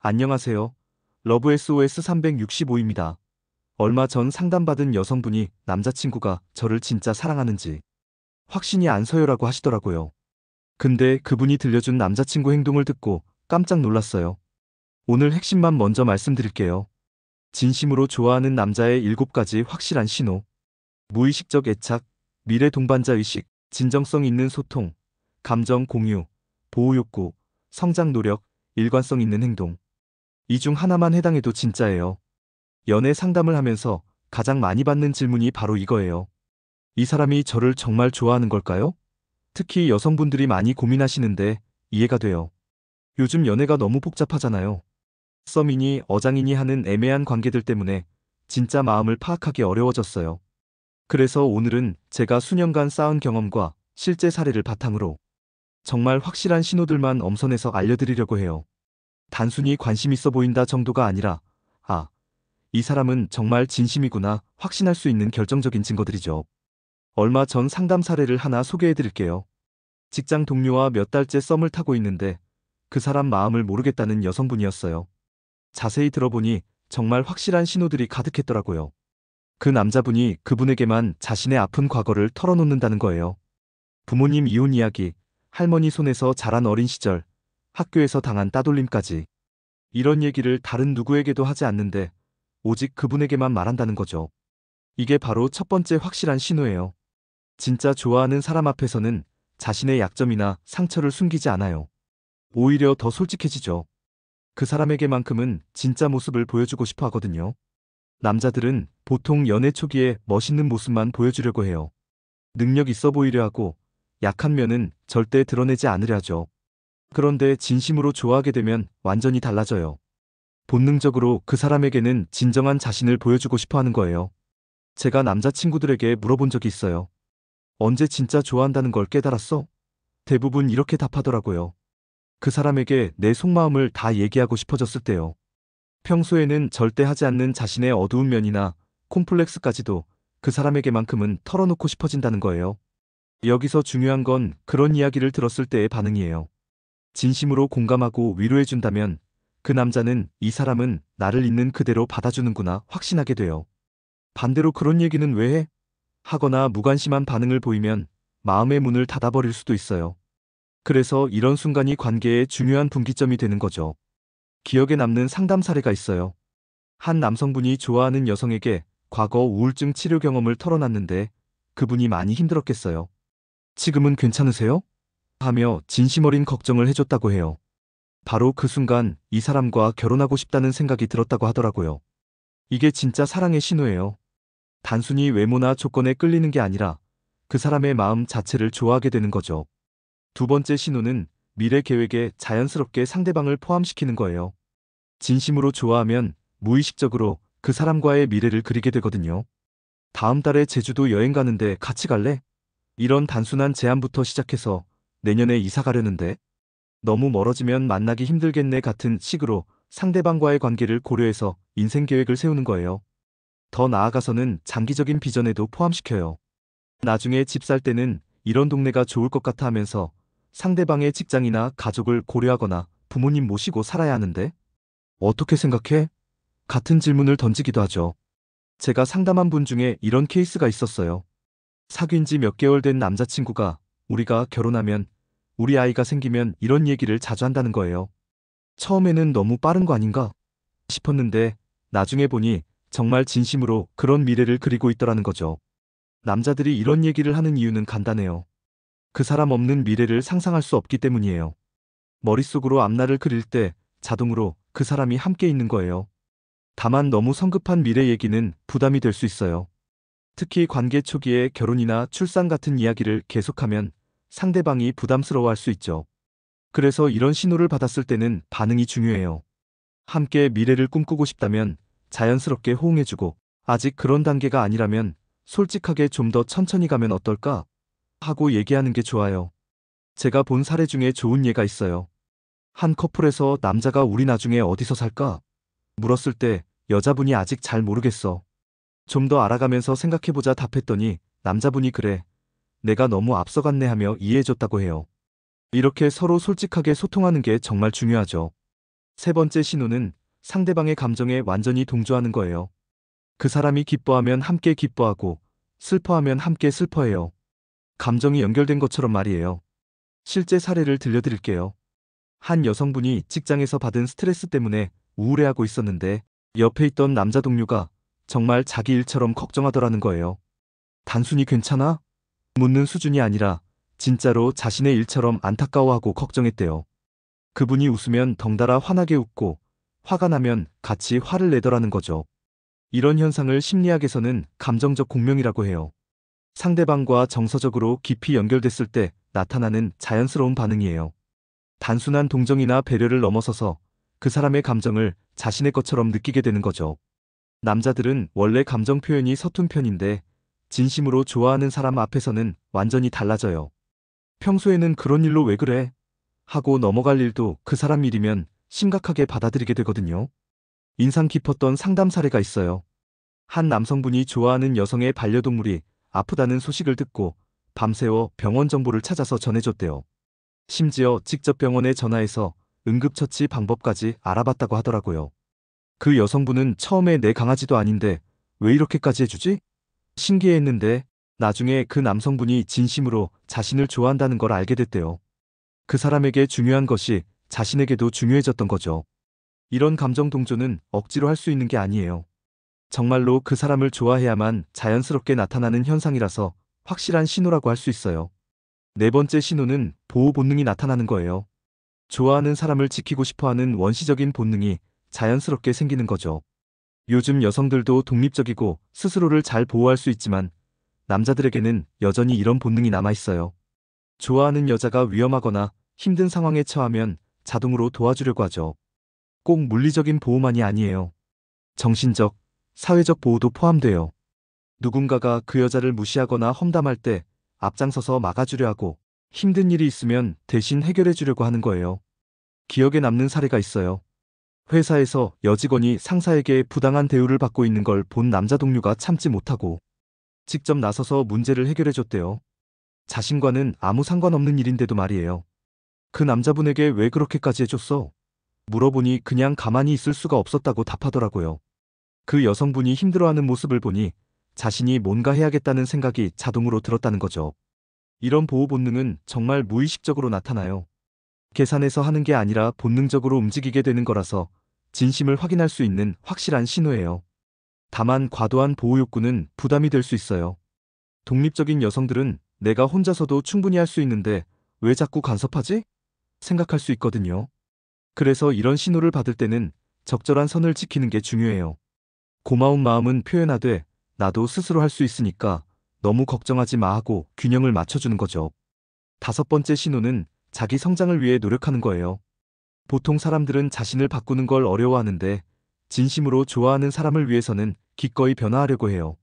안녕하세요. 러브 SOS 365입니다. 얼마 전 상담받은 여성분이 남자친구가 저를 진짜 사랑하는지 확신이 안 서요라고 하시더라고요. 근데 그분이 들려준 남자친구 행동을 듣고 깜짝 놀랐어요. 오늘 핵심만 먼저 말씀드릴게요. 진심으로 좋아하는 남자의 7가지 확실한 신호. 무의식적 애착, 미래 동반자 의식, 진정성 있는 소통, 감정 공유, 보호 욕구, 성장 노력, 일관성 있는 행동. 이 중 하나만 해당해도 진짜예요. 연애 상담을 하면서 가장 많이 받는 질문이 바로 이거예요. 이 사람이 저를 정말 좋아하는 걸까요? 특히 여성분들이 많이 고민하시는데 이해가 돼요. 요즘 연애가 너무 복잡하잖아요. 썸이니 어장이니 하는 애매한 관계들 때문에 진짜 마음을 파악하기 어려워졌어요. 그래서 오늘은 제가 수년간 쌓은 경험과 실제 사례를 바탕으로 정말 확실한 신호들만 엄선해서 알려드리려고 해요. 단순히 관심 있어 보인다 정도가 아니라, 아, 이 사람은 정말 진심이구나 확신할 수 있는 결정적인 증거들이죠. 얼마 전 상담 사례를 하나 소개해 드릴게요. 직장 동료와 몇 달째 썸을 타고 있는데 그 사람 마음을 모르겠다는 여성분이었어요. 자세히 들어보니 정말 확실한 신호들이 가득했더라고요. 그 남자분이 그분에게만 자신의 아픈 과거를 털어놓는다는 거예요. 부모님 이혼 이야기, 할머니 손에서 자란 어린 시절, 학교에서 당한 따돌림까지. 이런 얘기를 다른 누구에게도 하지 않는데 오직 그분에게만 말한다는 거죠. 이게 바로 첫 번째 확실한 신호예요. 진짜 좋아하는 사람 앞에서는 자신의 약점이나 상처를 숨기지 않아요. 오히려 더 솔직해지죠. 그 사람에게만큼은 진짜 모습을 보여주고 싶어 하거든요. 남자들은 보통 연애 초기에 멋있는 모습만 보여주려고 해요. 능력 있어 보이려 하고 약한 면은 절대 드러내지 않으려 하죠. 그런데 진심으로 좋아하게 되면 완전히 달라져요. 본능적으로 그 사람에게는 진정한 자신을 보여주고 싶어 하는 거예요. 제가 남자친구들에게 물어본 적이 있어요. 언제 진짜 좋아한다는 걸 깨달았어? 대부분 이렇게 답하더라고요. 그 사람에게 내 속마음을 다 얘기하고 싶어졌을 때요. 평소에는 절대 하지 않는 자신의 어두운 면이나 콤플렉스까지도 그 사람에게만큼은 털어놓고 싶어진다는 거예요. 여기서 중요한 건 그런 이야기를 들었을 때의 반응이에요. 진심으로 공감하고 위로해준다면 그 남자는 이 사람은 나를 있는 그대로 받아주는구나 확신하게 돼요. 반대로 그런 얘기는 왜 해? 하거나 무관심한 반응을 보이면 마음의 문을 닫아버릴 수도 있어요. 그래서 이런 순간이 관계의 중요한 분기점이 되는 거죠. 기억에 남는 상담 사례가 있어요. 한 남성분이 좋아하는 여성에게 과거 우울증 치료 경험을 털어놨는데 그분이 많이 힘들었겠어요. 지금은 괜찮으세요? 하며 진심 어린 걱정을 해줬다고 해요. 바로 그 순간 이 사람과 결혼하고 싶다는 생각이 들었다고 하더라고요. 이게 진짜 사랑의 신호예요. 단순히 외모나 조건에 끌리는 게 아니라 그 사람의 마음 자체를 좋아하게 되는 거죠. 두 번째 신호는 미래 계획에 자연스럽게 상대방을 포함시키는 거예요. 진심으로 좋아하면 무의식적으로 그 사람과의 미래를 그리게 되거든요. 다음 달에 제주도 여행 가는데 같이 갈래? 이런 단순한 제안부터 시작해서 내년에 이사 가려는데 너무 멀어지면 만나기 힘들겠네 같은 식으로 상대방과의 관계를 고려해서 인생 계획을 세우는 거예요. 더 나아가서는 장기적인 비전에도 포함시켜요. 나중에 집 살 때는 이런 동네가 좋을 것 같아 하면서 상대방의 직장이나 가족을 고려하거나 부모님 모시고 살아야 하는데 어떻게 생각해? 같은 질문을 던지기도 하죠. 제가 상담한 분 중에 이런 케이스가 있었어요. 사귄 지 몇 개월 된 남자친구가 우리가 결혼하면 우리 아이가 생기면 이런 얘기를 자주 한다는 거예요. 처음에는 너무 빠른 거 아닌가 싶었는데 나중에 보니 정말 진심으로 그런 미래를 그리고 있더라는 거죠. 남자들이 이런 얘기를 하는 이유는 간단해요. 그 사람 없는 미래를 상상할 수 없기 때문이에요. 머릿속으로 앞날을 그릴 때 자동으로 그 사람이 함께 있는 거예요. 다만 너무 성급한 미래 얘기는 부담이 될 수 있어요. 특히 관계 초기에 결혼이나 출산 같은 이야기를 계속하면 상대방이 부담스러워할 수 있죠. 그래서 이런 신호를 받았을 때는 반응이 중요해요. 함께 미래를 꿈꾸고 싶다면 자연스럽게 호응해주고 아직 그런 단계가 아니라면 솔직하게 좀 더 천천히 가면 어떨까? 하고 얘기하는 게 좋아요. 제가 본 사례 중에 좋은 예가 있어요. 한 커플에서 남자가 우리 나중에 어디서 살까? 물었을 때 여자분이 아직 잘 모르겠어. 좀 더 알아가면서 생각해보자 답했더니 남자분이 그래. 내가 너무 앞서갔네 하며 이해해줬다고 해요. 이렇게 서로 솔직하게 소통하는 게 정말 중요하죠. 세 번째 신호는 상대방의 감정에 완전히 동조하는 거예요. 그 사람이 기뻐하면 함께 기뻐하고 슬퍼하면 함께 슬퍼해요. 감정이 연결된 것처럼 말이에요. 실제 사례를 들려드릴게요. 한 여성분이 직장에서 받은 스트레스 때문에 우울해하고 있었는데 옆에 있던 남자 동료가 정말 자기 일처럼 걱정하더라는 거예요. 단순히 괜찮아? 묻는 수준이 아니라 진짜로 자신의 일처럼 안타까워하고 걱정했대요. 그분이 웃으면 덩달아 환하게 웃고 화가 나면 같이 화를 내더라는 거죠. 이런 현상을 심리학에서는 감정적 공명이라고 해요. 상대방과 정서적으로 깊이 연결됐을 때 나타나는 자연스러운 반응이에요. 단순한 동정이나 배려를 넘어서서 그 사람의 감정을 자신의 것처럼 느끼게 되는 거죠. 남자들은 원래 감정 표현이 서툰 편인데 진심으로 좋아하는 사람 앞에서는 완전히 달라져요. 평소에는 그런 일로 왜 그래? 하고 넘어갈 일도 그 사람 일이면 심각하게 받아들이게 되거든요. 인상 깊었던 상담 사례가 있어요. 한 남성분이 좋아하는 여성의 반려동물이 아프다는 소식을 듣고 밤새워 병원 정보를 찾아서 전해줬대요. 심지어 직접 병원에 전화해서 응급처치 방법까지 알아봤다고 하더라고요. 그 여성분은 처음에 내 강아지도 아닌데 왜 이렇게까지 해주지? 신기해했는데 나중에 그 남성분이 진심으로 자신을 좋아한다는 걸 알게 됐대요. 그 사람에게 중요한 것이 자신에게도 중요해졌던 거죠. 이런 감정 동조는 억지로 할 수 있는 게 아니에요. 정말로 그 사람을 좋아해야만 자연스럽게 나타나는 현상이라서 확실한 신호라고 할 수 있어요. 네 번째 신호는 보호 본능이 나타나는 거예요. 좋아하는 사람을 지키고 싶어하는 원시적인 본능이 자연스럽게 생기는 거죠. 요즘 여성들도 독립적이고 스스로를 잘 보호할 수 있지만 남자들에게는 여전히 이런 본능이 남아 있어요. 좋아하는 여자가 위험하거나 힘든 상황에 처하면 자동으로 도와주려고 하죠. 꼭 물리적인 보호만이 아니에요. 정신적, 사회적 보호도 포함돼요. 누군가가 그 여자를 무시하거나 험담할 때 앞장서서 막아주려 하고 힘든 일이 있으면 대신 해결해 주려고 하는 거예요. 기억에 남는 사례가 있어요. 회사에서 여직원이 상사에게 부당한 대우를 받고 있는 걸 본 남자 동료가 참지 못하고 직접 나서서 문제를 해결해 줬대요. 자신과는 아무 상관없는 일인데도 말이에요. 그 남자분에게 왜 그렇게까지 해줬어? 물어보니 그냥 가만히 있을 수가 없었다고 답하더라고요. 그 여성분이 힘들어하는 모습을 보니 자신이 뭔가 해야겠다는 생각이 자동으로 들었다는 거죠. 이런 보호 본능은 정말 무의식적으로 나타나요. 계산해서 하는 게 아니라 본능적으로 움직이게 되는 거라서 진심을 확인할 수 있는 확실한 신호예요. 다만 과도한 보호 욕구는 부담이 될 수 있어요. 독립적인 여성들은 내가 혼자서도 충분히 할 수 있는데 왜 자꾸 간섭하지? 생각할 수 있거든요. 그래서 이런 신호를 받을 때는 적절한 선을 지키는 게 중요해요. 고마운 마음은 표현하되 나도 스스로 할 수 있으니까 너무 걱정하지 마 하고 균형을 맞춰주는 거죠. 다섯 번째 신호는 자기 성장을 위해 노력하는 거예요. 보통 사람들은 자신을 바꾸는 걸 어려워하는데 진심으로 좋아하는 사람을 위해서는 기꺼이 변화하려고 해요.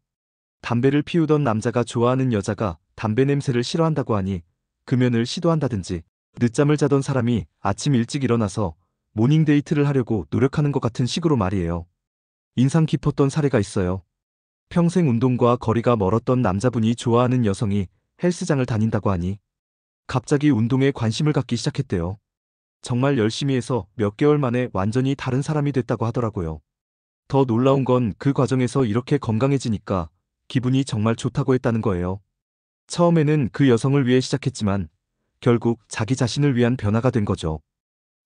담배를 피우던 남자가 좋아하는 여자가 담배 냄새를 싫어한다고 하니 금연을 시도한다든지 늦잠을 자던 사람이 아침 일찍 일어나서 모닝데이트를 하려고 노력하는 것 같은 식으로 말이에요. 인상 깊었던 사례가 있어요. 평생 운동과 거리가 멀었던 남자분이 좋아하는 여성이 헬스장을 다닌다고 하니 갑자기 운동에 관심을 갖기 시작했대요. 정말 열심히 해서 몇 개월 만에 완전히 다른 사람이 됐다고 하더라고요. 더 놀라운 건 그 과정에서 이렇게 건강해지니까 기분이 정말 좋다고 했다는 거예요. 처음에는 그 여성을 위해 시작했지만 결국 자기 자신을 위한 변화가 된 거죠.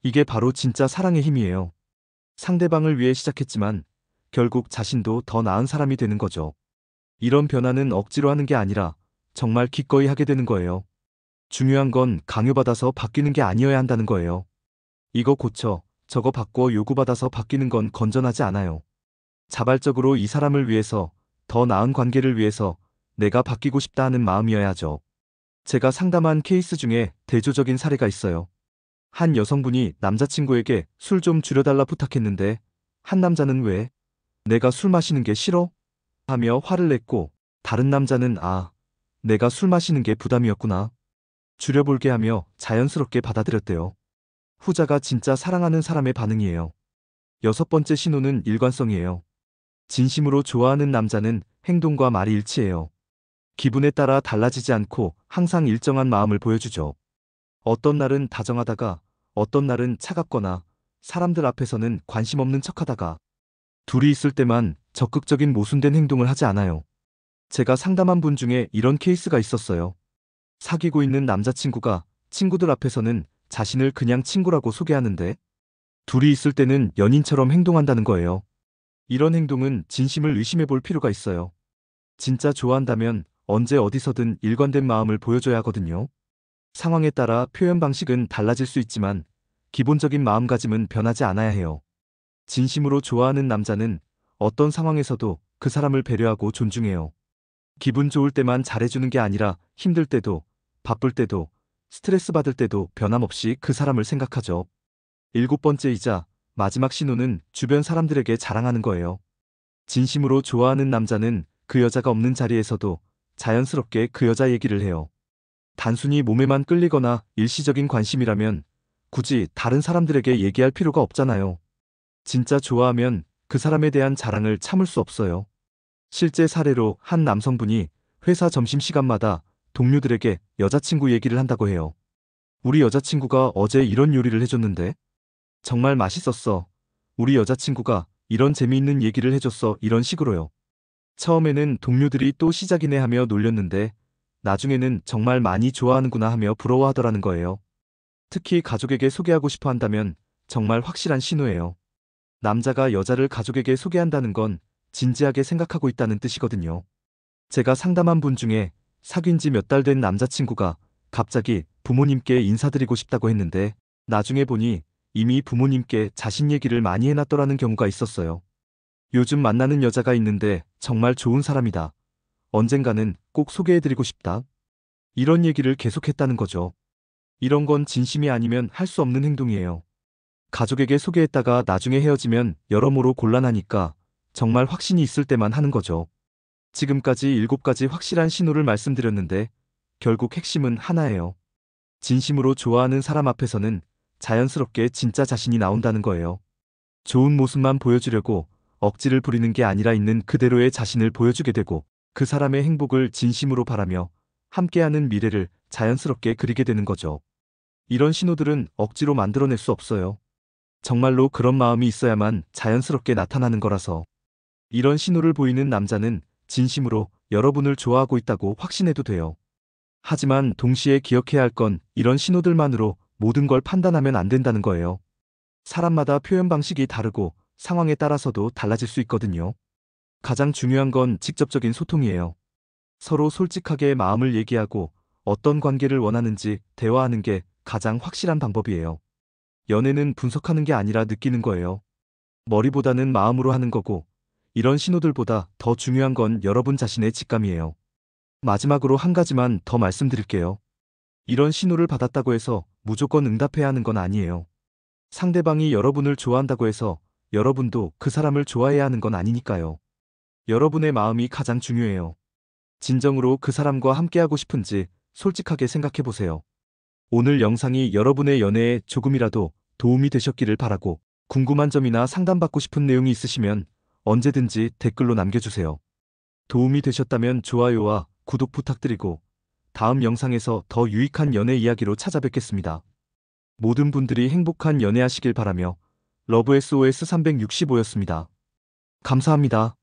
이게 바로 진짜 사랑의 힘이에요. 상대방을 위해 시작했지만 결국 자신도 더 나은 사람이 되는 거죠. 이런 변화는 억지로 하는 게 아니라 정말 기꺼이 하게 되는 거예요. 중요한 건 강요받아서 바뀌는 게 아니어야 한다는 거예요. 이거 고쳐, 저거 바꿔 요구받아서 바뀌는 건 건전하지 않아요. 자발적으로 이 사람을 위해서, 더 나은 관계를 위해서 내가 바뀌고 싶다 하는 마음이어야 하죠. 제가 상담한 케이스 중에 대조적인 사례가 있어요. 한 여성분이 남자친구에게 술 좀 줄여달라 부탁했는데 한 남자는 왜? 내가 술 마시는 게 싫어? 하며 화를 냈고 다른 남자는 내가 술 마시는 게 부담이었구나. 줄여볼게 하며 자연스럽게 받아들였대요. 후자가 진짜 사랑하는 사람의 반응이에요. 여섯 번째 신호는 일관성이에요. 진심으로 좋아하는 남자는 행동과 말이 일치해요. 기분에 따라 달라지지 않고 항상 일정한 마음을 보여주죠. 어떤 날은 다정하다가 어떤 날은 차갑거나 사람들 앞에서는 관심 없는 척하다가 둘이 있을 때만 적극적인 모순된 행동을 하지 않아요. 제가 상담한 분 중에 이런 케이스가 있었어요. 사귀고 있는 남자친구가 친구들 앞에서는 자신을 그냥 친구라고 소개하는데 둘이 있을 때는 연인처럼 행동한다는 거예요. 이런 행동은 진심을 의심해 볼 필요가 있어요. 진짜 좋아한다면 언제 어디서든 일관된 마음을 보여줘야 하거든요. 상황에 따라 표현 방식은 달라질 수 있지만 기본적인 마음가짐은 변하지 않아야 해요. 진심으로 좋아하는 남자는 어떤 상황에서도 그 사람을 배려하고 존중해요. 기분 좋을 때만 잘해주는 게 아니라 힘들 때도, 바쁠 때도, 스트레스 받을 때도 변함없이 그 사람을 생각하죠. 일곱 번째이자 마지막 신호는 주변 사람들에게 자랑하는 거예요. 진심으로 좋아하는 남자는 그 여자가 없는 자리에서도 자연스럽게 그 여자 얘기를 해요. 단순히 몸에만 끌리거나 일시적인 관심이라면 굳이 다른 사람들에게 얘기할 필요가 없잖아요. 진짜 좋아하면 그 사람에 대한 자랑을 참을 수 없어요. 실제 사례로 한 남성분이 회사 점심시간마다 동료들에게 여자친구 얘기를 한다고 해요. 우리 여자친구가 어제 이런 요리를 해줬는데 정말 맛있었어. 우리 여자친구가 이런 재미있는 얘기를 해줬어. 이런 식으로요. 처음에는 동료들이 또 시작이네 하며 놀렸는데 나중에는 정말 많이 좋아하는구나 하며 부러워하더라는 거예요. 특히 가족에게 소개하고 싶어 한다면 정말 확실한 신호예요. 남자가 여자를 가족에게 소개한다는 건 진지하게 생각하고 있다는 뜻이거든요. 제가 상담한 분 중에 사귄 지 몇 달 된 남자친구가 갑자기 부모님께 인사드리고 싶다고 했는데 나중에 보니 이미 부모님께 자신 얘기를 많이 해놨더라는 경우가 있었어요. 요즘 만나는 여자가 있는데 정말 좋은 사람이다. 언젠가는 꼭 소개해드리고 싶다. 이런 얘기를 계속했다는 거죠. 이런 건 진심이 아니면 할 수 없는 행동이에요. 가족에게 소개했다가 나중에 헤어지면 여러모로 곤란하니까 정말 확신이 있을 때만 하는 거죠. 지금까지 7가지 확실한 신호를 말씀드렸는데 결국 핵심은 하나예요. 진심으로 좋아하는 사람 앞에서는 자연스럽게 진짜 자신이 나온다는 거예요. 좋은 모습만 보여주려고 억지를 부리는 게 아니라 있는 그대로의 자신을 보여주게 되고 그 사람의 행복을 진심으로 바라며 함께하는 미래를 자연스럽게 그리게 되는 거죠. 이런 신호들은 억지로 만들어낼 수 없어요. 정말로 그런 마음이 있어야만 자연스럽게 나타나는 거라서 이런 신호를 보이는 남자는 진심으로 여러분을 좋아하고 있다고 확신해도 돼요. 하지만 동시에 기억해야 할 건 이런 신호들만으로 모든 걸 판단하면 안 된다는 거예요. 사람마다 표현 방식이 다르고 상황에 따라서도 달라질 수 있거든요. 가장 중요한 건 직접적인 소통이에요. 서로 솔직하게 마음을 얘기하고 어떤 관계를 원하는지 대화하는 게 가장 확실한 방법이에요. 연애는 분석하는 게 아니라 느끼는 거예요. 머리보다는 마음으로 하는 거고 이런 신호들보다 더 중요한 건 여러분 자신의 직감이에요. 마지막으로 한 가지만 더 말씀드릴게요. 이런 신호를 받았다고 해서 무조건 응답해야 하는 건 아니에요. 상대방이 여러분을 좋아한다고 해서 여러분도 그 사람을 좋아해야 하는 건 아니니까요. 여러분의 마음이 가장 중요해요. 진정으로 그 사람과 함께하고 싶은지 솔직하게 생각해 보세요. 오늘 영상이 여러분의 연애에 조금이라도 도움이 되셨기를 바라고 궁금한 점이나 상담받고 싶은 내용이 있으시면 언제든지 댓글로 남겨주세요. 도움이 되셨다면 좋아요와 구독 부탁드리고 다음 영상에서 더 유익한 연애 이야기로 찾아뵙겠습니다. 모든 분들이 행복한 연애하시길 바라며 러브 SOS 365였습니다. 감사합니다.